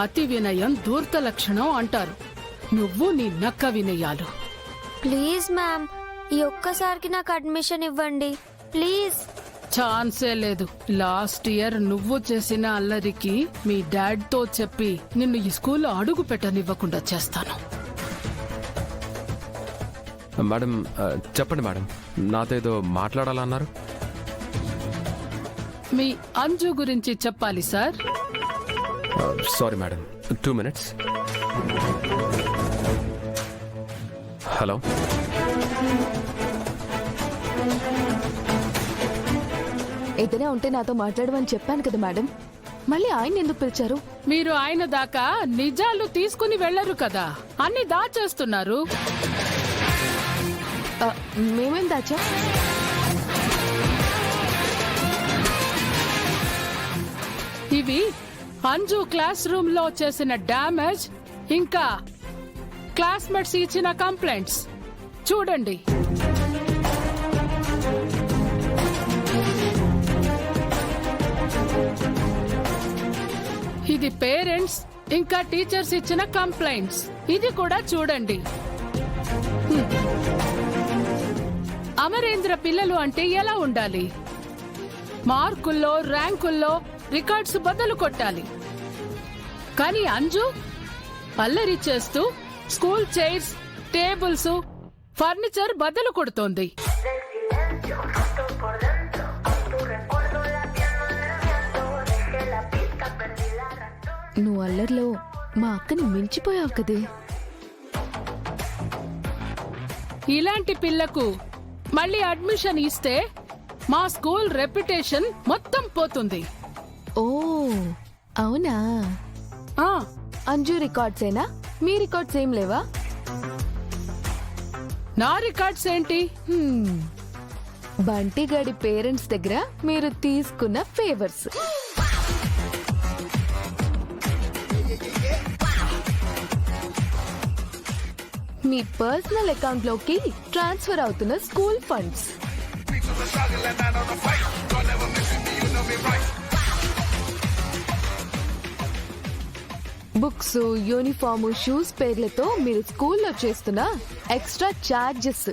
అతి వినయం ధూర్త లక్షణం అంటారు. నువ్వు నీ నక్క వినయాలు. ప్లీజ్ మ్యామ్, ఈ ఒక్కసారికి నాకు అడ్మిషన్ ఇవ్వండి ప్లీజ్. ఛాన్సే లేదు. లాస్ట్ ఇయర్ నువ్వు చేసిన అల్లరికి మీ డాడ్ తో చెప్పి నిన్ను ఈ స్కూల్లో అడుగు పెట్టనివ్వకుండా చేస్తాను. మేడం చెప్పండి మేడం, నాతో ఏదో మాట్లాడాలన్నారు. మీ అంజు గురించి చెప్పాలి sir. Sorry madam, 2 minutes. Hello, ఏదైనా ఉంటే నాతో మాట్లాడమని చెప్పాను కదా మేడం, మళ్ళీ ఆయన ఎందుకు పిలిచారు? మీరు ఆయన దాకా నిజాలు తీసుకుని వెళ్లరు కదా, అన్ని దాచేస్తున్నారు. మేమేం దాచా? ఇవి అంజు క్లాస్ రూమ్ లో చేసిన డ్యామేజ్, ఇంకా క్లాస్మేట్స్ ఇచ్చిన కంప్లైంట్స్ చూడండి. ఇది పేరెంట్స్ ఇంకా టీచర్స్ ఇచ్చిన కంప్లైంట్స్. ఇది కూడా చూడండి. అమరేంద్ర పిల్లలు అంటే ఎలా ఉండాలి? మార్కుల్లో, ర్యాంకుల్లో రికార్డ్స్ బదులు కొట్టాలి. కానీ అంజు అల్లరి చేస్తూ స్కూల్ చైర్స్, టేబుల్స్, ఫర్నిచర్ బదులు కొడుతోంది. నువ్వు అల్లర్లో మా అక్కని మించిపోయావు కదే. ఇలాంటి పిల్లకు మళ్ళీ అడ్మిషన్ ఇస్తే మా స్కూల్ రెప్యుటేషన్ మొత్తం పోతుంది. ఓ అవునా? అంజు రికార్డ్స్ ఏనా? మీ రికార్డ్స్ ఏం లేవా? నా రికార్డ్స్ ఏంటి? బంటి గడి పేరెంట్స్ దగ్గర మీరు తీసుకున్న ఫేవర్స్. మీ పర్సనల్ అకౌంట్ లోకి ట్రాన్స్ఫర్ అవుతున్న school funds. Books, uniform, shoes పేర్లతో మీరు స్కూల్లో చేస్తున్న ఎక్స్ట్రా చార్జెస్.